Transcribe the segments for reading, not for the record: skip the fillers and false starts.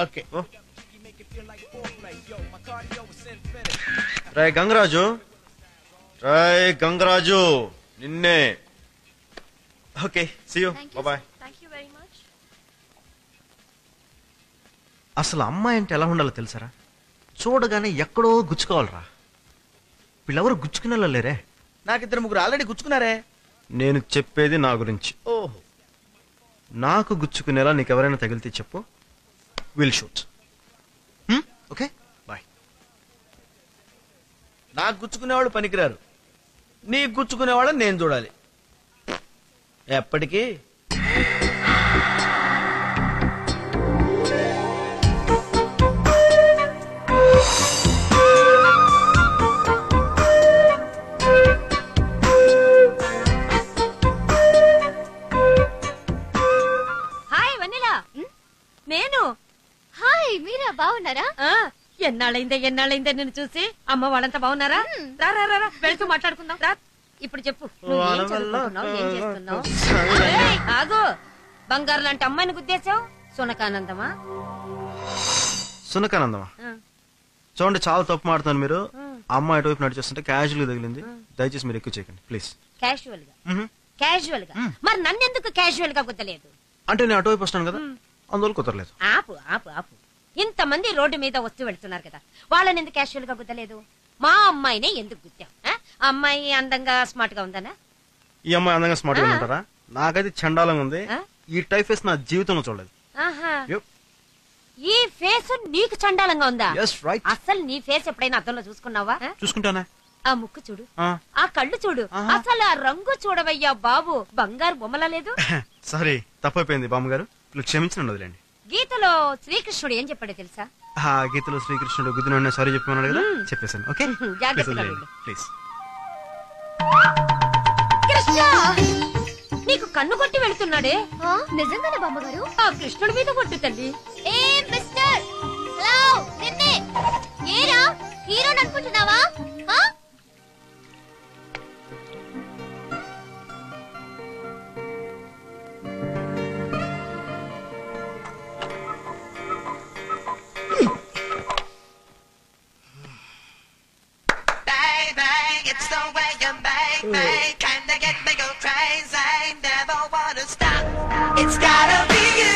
Okay. రాయ్ గంగరాజు నిన్నే. Okay, see you, bye. అసలు అమ్మాయి అంటే ఎలా ఉండాలో తెలుసారా? చూడగానే ఎక్కడో గుచ్చుకోవాలరా. వీళ్ళెవరు గుచ్చుకునేలా లేరే. నాకు 2-3 ఆల్రెడీ గుచ్చుకున్నారే. నేను చెప్పేది నా గురించి. ఓహో, నాకు గుచ్చుకునేలా నీకెవరైనా తగిలితే చెప్పు, విల్ షూట్. Okay, bye. నాకు గుచ్చుకునేవాళ్ళు పనికిరారు. నీకు గుచ్చుకునేవాళ్ళని నేను చూడాలి ఎప్పటికీ. నేను. హాయ్ మీరా, బాగున్నారా? ఎన్నాళ్ళైందే నిన్ను చూసి. అమ్మ వాళ్ళంతా బాగున్నారా? రా వెళ్తూ మాట్లాడుకుందాం రా. ఇప్పుడు చెప్పు, ఏం చేస్తున్నావు? ఆగు, బంగారు లాంటి అమ్మాయిని గుద్దేశావు. సునకానందమా? చూడండి, చాలా తప్పు మాడుతాను మీరు. అమ్మాయి అటువైపు నడిచేస్తుంటే క్యాజువల్ గా తగిలింది. దయచేసి మీరు ఎక్కువ చేయకండి ప్లీజ్. క్యాజువల్ గా మరి నన్నెందుకు క్యాజువల్ గా గుద్దలేదు? అంటే నేను అటువైపు వస్తాను కదా, అందువల్ల కుదరలేదు. ఆపు ఆపు ఆపు. ఇంతమంది రోడ్డు మీద వస్తూ వెళ్తున్నారు కదా, వాళ్ళని ఎందుకు క్యాషువల్ గా గుద్దలేదు? మా అమ్మాయినే ఎందుకు గుద్దాం? అమ్మాయి అందంగా స్మార్ట్ గా ఉందనా? ఈ అమ్మాయి అందంగా స్మార్ట్ గా ఉంటారా? నాకైతే చండాలంగా ఉంది. ఈ టైప్ ఫేస్ నా జీవితంలో చూడలేదు. ఈ ఫేస్ నీకు చండాలంగా ఉందా? అసలు నీ ఫేస్ ఎప్పుడైనా అద్దంలో చూసుకున్నావా? చూసుకుంటానా? ఆ ముక్కు చూడు, ఆ కళ్ళు చూడు, అసలు ఆ రంగు చూడవయ్యా బాబు, బంగారు బొమ్మలా లేదు. సారీ, తప్పైపోయింది బామ్మగారు, క్షమించండి, వదిలేండి. గీతలో శ్రీకృష్ణుడు ఏం చెప్పాడో తెలుసా? గీతలో శ్రీకృష్ణుడు గుద్దున సారీ చెప్పమన్నాడు కదా, చెప్పేశాను. Okay, please. కృష్ణ, నీకు కన్ను కొట్టి వెళ్తున్నాడే. నిజంగానే బామ్మగారు? ఆ కృష్ణుడి మీద కొట్టు తల్లి. ఏ మిస్టర్, హలో, నిన్నే. ఏరా హీరో అనుకుంటున్నావా? Kinda get me go crazy, never wanna stop. It's gotta be you.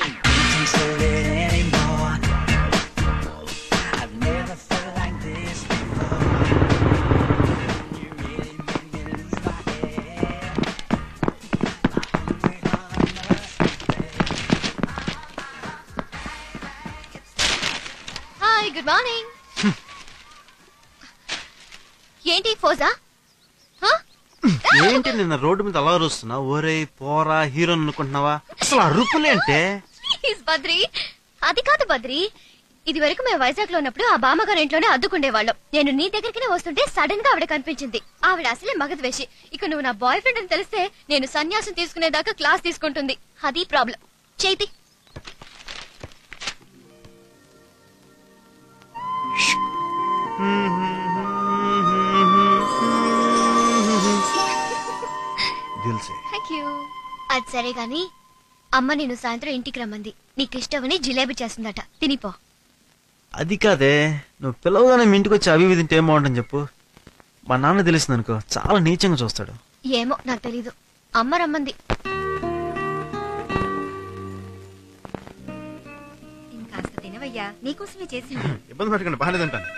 I can't hold it anymore. I've never felt like this before. You really made me lose my head. My hungry heart must be dead. Hi, good morning. ఏంటి ఫోజా? ఏంటి నిన్న road మీద అలా వస్తున్నా? ఓరే పోరా hero అనుకుంటున్నావా? అసలు అరుపులేంటే? బద్రి, అది కాదు బద్రి. ఇది వరకు మేము వైజాగ్ లో ఉన్నప్పుడు ఆ బామ్మగారి ఇంట్లోనే అద్దుకుండేవాళ్ళం. నేను నీ దగ్గరికినే వస్తుంటే సడన్ గా ఆవిడ కనిపించింది. ఆవిడ అసలే మగద్వేషి. ఇక నువ్వు నా బాయ్ ఫ్రెండ్ అని తెలిస్తే నేను సన్యాసం తీసుకునేదాకా క్లాస్ తీసుకుంటుంది. అది ప్రాబ్లం. చేతి అది సరే గాని, అమ్మ నేను సాయంత్రం ఇంటికి రమ్మంది. నీకు ఇష్టమని జిలేబీ చేస్తుందట, తినిపో. అది కాదే, నువ్వు పిలవగానే మీ ఇంటికి వచ్చి అవి తింటే ఏం బాగుంటుంది చెప్పు. మా నాన్న తెలిసింది అనుకో, చాలా నీచంగా చూస్తాడు. ఏమో నాకు తెలీదు, అమ్మ రమ్మంది. ఇంకాస్త తినవయ్యా, నీకోసమే చేసింది. ఇబ్బంది పెట్టకండి, బాగానే తింటాను.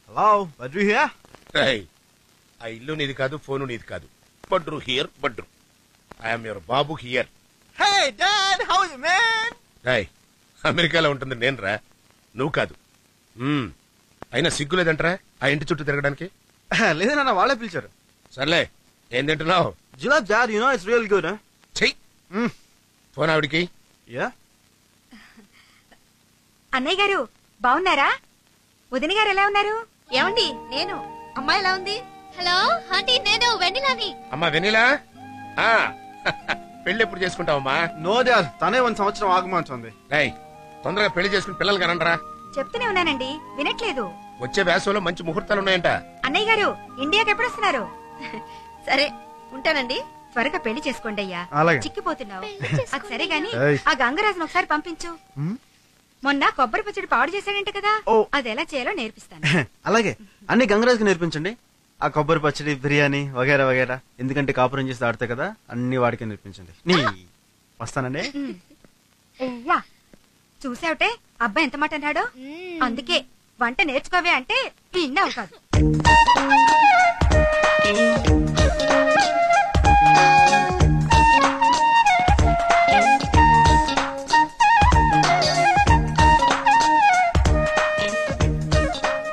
Hello Badru here. ఆ ఇల్లు నీది కాదు, ఫోను నీది కాదు. Badru here, Badru. I'm your Babu here. Hey dad, how you man? అమెరికాలో ఉంటుంది నేను రా, నువ్వు కాదు. అయినా సిగ్గు లేదంటరా ఆ ఇంటి చుట్టూ తిరగడానికి? లేదన్నా, వాళ్ళే పిలిచారు. సర్లే, ఏం తింటున్నావు? జిలాబ్ dad, you know it's real good. చెయ్ ఫోన్ ఆవిడికి. యా. అన్నయ్య గారు బాగున్నారా? వదిన గారు ఎలా ఉన్నారు? ఏమండి, నేను. అమ్మాయి ఎలా ఉంది? హలో ఆంటీ, నేను వెన్నెలాని. అమ్మా వెన్నెలా, పెళ్లి ఎప్పుడు చేసుకుంటావమ్మా? నో డాడ్, తనే 1 సంవత్సరం ఆగమంటుంది. తొందరగా పెళ్లి చేసుకుని పిల్లలు కనండ్రా. చెప్తూనే ఉన్నానండి, వినట్లేదు. వచ్చే వేసవిలో మంచి ముహూర్తాలు ఉన్నాయంట. అన్నయ్య గారు ఇండియాకి ఎప్పుడు వస్తున్నారు? సరే ఉంటానండి, త్వరగా పెళ్లి చేసుకోండి అయ్యా. అలాగే. చిక్కిపోతున్నావు. అది సరే గాని ఏయ్. ఆ గంగరాజును ఒకసారి పంపించు. మొన్న కొబ్బరి పచ్చడి పాడు చేశాడంట కదా, ఓ. అది ఎలా చేయాలో నేర్పిస్తాను. అలాగే అన్ని గంగరాజుకి నేర్పించండి. ఆ కొబ్బరి పచ్చడి, బిర్యానీ వగేరా వగేరా. ఎందుకంటే కాపురం చేసి ఆడతాయి కదా, అన్ని వాడికే నేర్పించండి. వస్తానండి. అయ్యా చూసావుటే అబ్బాయి ఎంత మాట అన్నాడో. అందుకే వంట నేర్చుకోవే అంటే విన్నావు కాదు.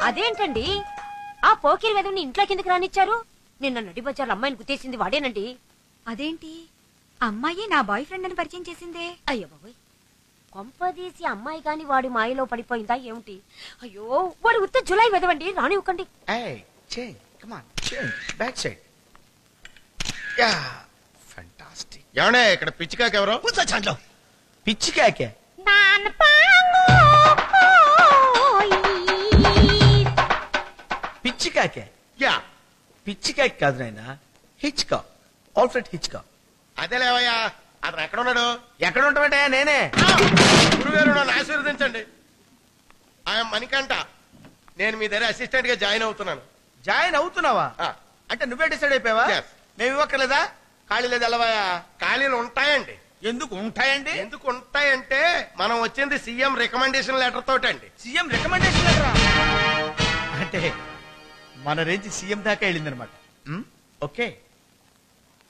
అదేంటండి ఆ పోకిరి వెదవుని ఇంట్లో కిందకి రానిచ్చారు? నిన్న నడి బజార్ అమ్మాయిని గుర్తేసింది వాడేనండి. అదేంటి అమ్మాయి నా బాయ్ ఫ్రెండ్ అని పరిచయం చేసిందే. అయ్యో బాబోయ్, కొంపదీసి అమ్మాయి గాని వాడి మాయలో పడిపోయిందా ఏమిటి? అయ్యో వాడు ఉత్త July వెదవండి, రానివ్వకండి. Hey, change. Come on, change. Back side. Yeah, fantastic. ఏమన్నా ఇక్కడ పిచ్చికాకి ఎవరో? కూర్చో చాంట్లో. పిచ్చి కాకే. పిచ్చి కాకే. యా పిచ్చి కాకి కాదు నాయన, హిచ్కా. ఆల్ఫ్రెడ్ హిచ్కా. అదే లేవయ్యా, అతను ఎక్కడ ఉన్నాడు? ఎక్కడ ఉంటామంటే నేనే. గురుగారు నన్ను ఆశీర్వదించండి. ఆయన మణికంఠ, నేను మీ దగ్గర అసిస్టెంట్ గా జాయిన్ అవుతున్నాను. జాయిన్ అవుతున్నావా? ఆ. అంటే నువ్వే డిసైడ్ అయిపోయావా? Yes. మేము ఇవ్వక్కర్లేదా? ఖాళీ లేదు ఎలవయ్యా. ఖాళీలు ఉంటాయండి. ఎందుకు ఉంటాయండి? ఎందుకు ఉంటాయంటే మనం వచ్చింది సీఎం రికమెండేషన్ లెటర్ తోటండి. సీఎం రికమెండేషన్ లెటరా? అంటే మన రేంజ్ సీఎం దాకా వెళ్ళిందనమాట. ఓకే,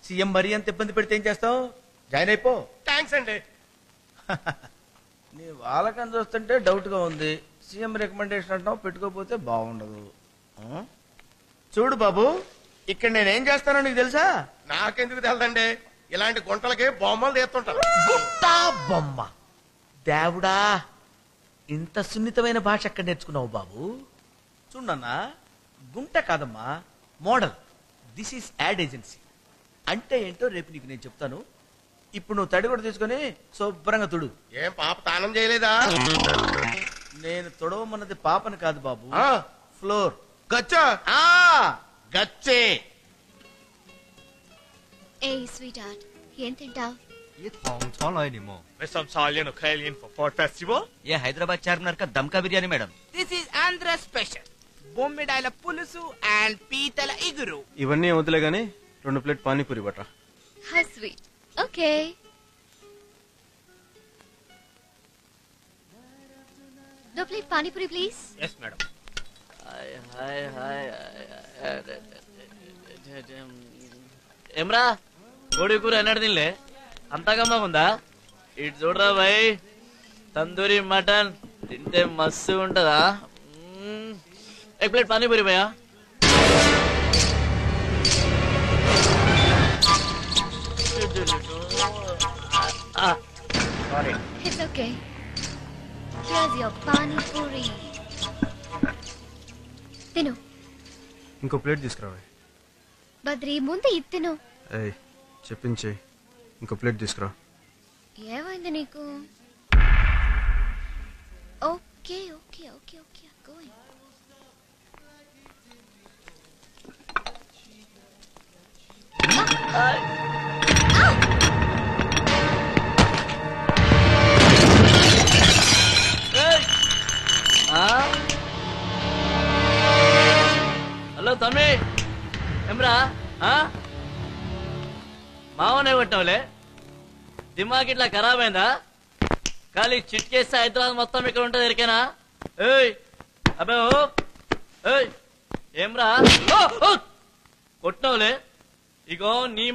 సీఎం మరీ అంత ఇబ్బంది పెడితే ఏం చేస్తావు? జాయిన్ అయిపో. థ్యాంక్స్ అండి. నీ వాళ్ళకని చూస్తుంటే డౌట్ గా ఉంది. సీఎం రికమెండేషన్ అంటావు, పెట్టుకోపోతే బాగుండదు. చూడు బాబు, ఇక్కడ నేనేం చేస్తానో నీకు తెలుసా? నాకెందుకు తెలదండి, ఇలాంటి గుంటలకి బొమ్మలు తీస్తుంటారు. గుట్టా బొమ్మ. దేవుడా, ఇంత సున్నితమైన భాష ఎక్కడ నేర్చుకున్నావు బాబు? చూడన్నా, గుంట కాదమ్మా, model. This is ad agency. అంటే ఏంటో రేపు నీకు నేను చెప్తాను. ఇప్పుడు నువ్వు తడి కూడా తీసుకొని శుభ్రంగా తుడు. ఏం పాప తానం చేయలేదా? నేను తొడవమన్నది పాపని కాదు బాబు, ఆ. ఫ్లోర్. గచ్చా గచ్చే. ఏ స్వీట్ హార్ట్, ఏం తింటావ్? ये थॉन्ग नहीं मो मैं सब सालियन खैलियन फॉर फॉर फेस्टिवल. ये हैदराबाद चारमीनार का दमका biryani madam. This is Andhra special. బొమ్మిడాయల పులుసు అండ్ పీతల ఇగురు. ఇవన్నీ వదిలే గానీ 2 ప్లేట్ పానీపూరి బట్రా. How sweet. ఓకే. दो plate pani puri please. Yes madam. ఏమ్రా కోడి కూర ఎన్నడు తినలే, అంతా గమ్మగుందా? ఇటు చూడరా భాయ్, తందూరి మటన్ తింటే మస్తు ఉంటదా. एक प्लेट पानी पूरी भैया. Sorry. It's okay. Here's your pani puri. తిను. ఇంకో ప్లేట్ తీసుకురావే. బద్రి ముందు ఇది తిను. ఏయ్ చెప్పించే, ఇంకో ప్లేట్ తీసుకురా. ఏమైంది నీకు? Okay okay okay okay going. Hello తమ్మి, ఏమ్రా మావనే కొట్టావులే, దిమాగ్ ఇట్లా ఖరాబ్ అయిందా? ఖాళీ చిట్కేస్తే హైదరాబాద్ మొత్తం ఇక్కడ ఉంటుంది ఎరికేనా? ఏయ్ అబ్బే ఓ ఏయ్ ఏమ్రా కొట్టినావులే? ఇగో నీ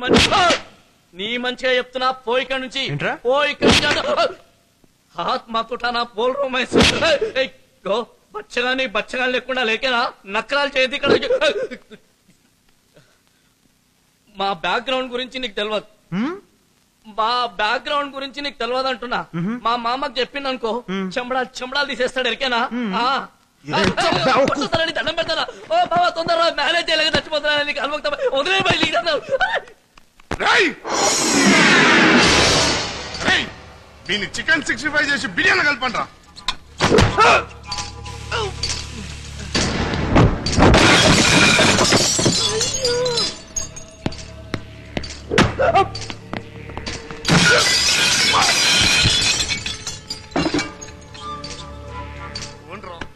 మంచిగా చెప్తున్నా, పో ఇక్కడ నుంచి. పో ఇక్కడ నుంచి. హాత్ మాతుటానా పోల్ రూమైస్. గో బచ్చగా లేకుండా లేకేనా నక్కరాలు చేయదు ఇక్కడ. మా బ్యాక్గ్రౌండ్ గురించి నీకు తెలియదు, మా బ్యాక్గ్రౌండ్ గురించి నీకు తెలియదు అంటున్నా. మా మామకు చెప్పింది అనుకో, చెంబడాలు తీసేస్తాడు ఎరికేనా? దండం పెడతారా? ఓ బాబా తొందరగా మేనేజ్ చేయలేక చచ్చిపోతున్నా, నీకు అనుభక్త వదిలే బయలు. దీన్ని చికెన్ 65 చేసి బిర్యానీ కలపండ్రా.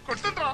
కొట్టండ్రా.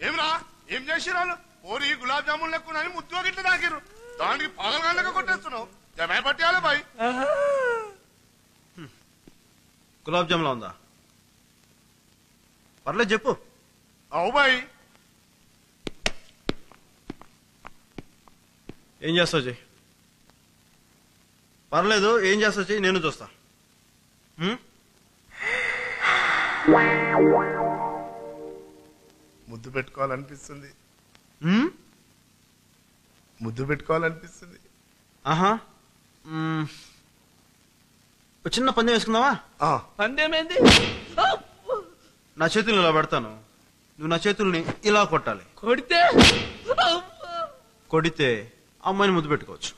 ఏమ్రా ఏం చేసిరాలు ఓరి గులాబ్ జామున్ లెక్కునని ముద్దు గిట్ల తాకిరు దానికి పగలగాళ్ళగా కొట్టేస్తున్నావు జమే పట్టేయాలి బాయ్ గులాబ్ జాములా ఉందా పర్లేదు చెప్పు అవు బాయ్ ఏం చేస్తావు చెయ్యి పర్లేదు ఏం చేస్తావు చెయ్యి నేను చూస్తా ముద్దు పెట్టుకోవాలనిపిస్తుంది ముద్దు పెట్టుకోవాలనిపిస్తుంది ఆహా ఒక చిన్న పందెం వేసుకుందావా పందేమేంది నా చేతులు ఇలా పెడతాను నువ్వు నా చేతుల్ని ఇలా కొట్టాలి కొడితే కొడితే అమ్మాయిని ముద్దు పెట్టుకోవచ్చు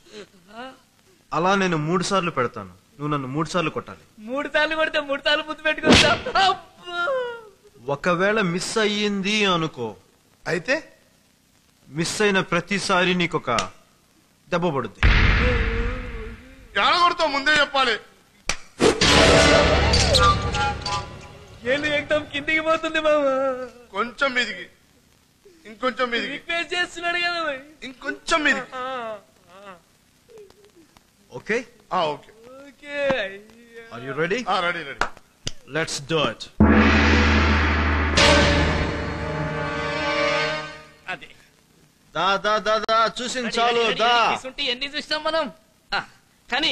అలా నేను 3 సార్లు పెడతాను నువ్వు నన్ను 3 సార్లు కొట్టాలి 3 సార్లు కొడితే 3 సార్లు ముద్దు పెట్టుకోవచ్చా ఒకవేళ మిస్ అయ్యింది అనుకో అయితే మిస్ అయిన ప్రతిసారి నీకొక దెబ్బ పడుద్ది కొడతావు ముందే చెప్పాలి ఏళ్ళు ఎక్దం కిందికి పోతుంది బాబా కొంచెం మీదికి ఇంకొంచెం మీదికి రిక్వెస్ట్ చేస్తున్నాడు కదా ఇంకొంచెం మీదికి okay okay okay are you ready ready ready let's do it అదే దా దా దా దా చూసింది చాలు దా ఎన్ని చూసినాం మనం కానీ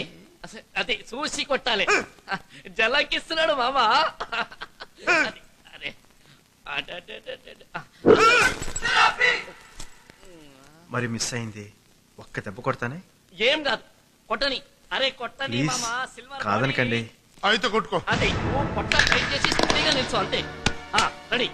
అదే చూసి కొట్టాలి జలకిస్తున్నాడు మామా మరి మిస్ అయింది ఒక్క దెబ్బ కొడతానే ఏం కాదు కొట్టని అరే కొట్టని ప్లీజ్ మామా సిల్వర్ కాదనకండి అయితే కొట్టుకో అదే నువ్వు కొట్ట ట్రై చేసి స్పీడ్గా నిల్చో అంతే రెడీ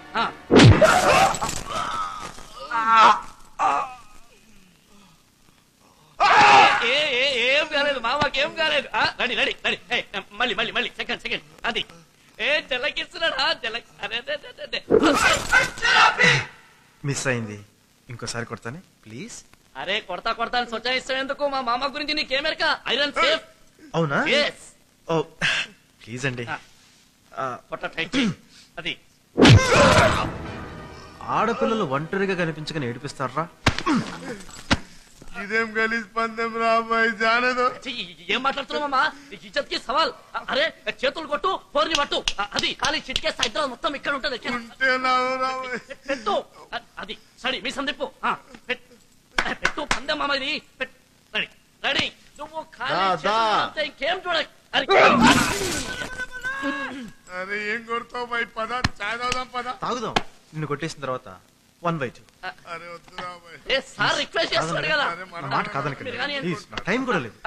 ఏం కాలేదు మామాకేం కాలేదు రెడీ రెడీ రెడీ మళ్ళీ మళ్ళీ మళ్ళీ సెకండ్ అది జలకిస్తున్నాడా మిస్ అయింది ఇంకోసారి కొడతానే ప్లీజ్ అరే కొడతా అని సొచ్చాయిస్తావు ఎందుకు మా మామ గురించి నీకేమెరక ఐరన్ సేఫ్ అవునా ఓ ప్లీజ్ అండి కొట్ట ట్రై చేయి అది ఆడపిల్లలు ఒంటరిగా కనిపించగానే ఏడిపిస్తారా ఇదేం గలీజ్ పందెం రాబాయ్ జానదు ఏం మాట్లాడుతున్నామా ఇజ్జత్ కి సవాల్ అరే చేతులు కొట్టు పోర్ని పట్టు అది ఖాళీ చిట్కేస్తే హైదరాబాద్ మొత్తం ఇక్కడ ఉంటది పెట్టు అది సరే మీ సందిప్పు పెట్టు పందెం మామ ఇది రెడీ రెడీ నువ్వు ఖాళీ ఇంకేం చూడ అరే ఏం కొడతావు బాయ్ పద చాయ్ తాగుదాం పద తాగుదాం నిన్ను కొట్టేసిన తర్వాత 1/2 అరే వద్దు రాబాయ్ సార్ రిక్వెస్ట్ చేస్తున్నాడు కదా మాట కాదనకండి ప్లీజ్ నా టైం కూడా లేదు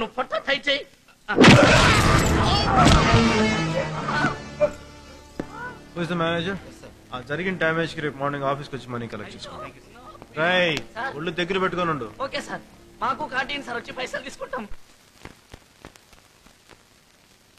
నువ్వు పొట్ట టైట్ చేయి హూ ఇస్ ద మేనేజర్ జరిగిన డ్యామేజ్ కి రేపు మార్నింగ్ ఆఫీస్కి వచ్చి మనీ కలెక్ట్ చేసుకోండి రై ఒళ్ళు దగ్గర పెట్టుకొని ఉండు ఓకే సార్ మాకు కార్టీన్ సార్ వచ్చి పైసలు తీసుకుంటాం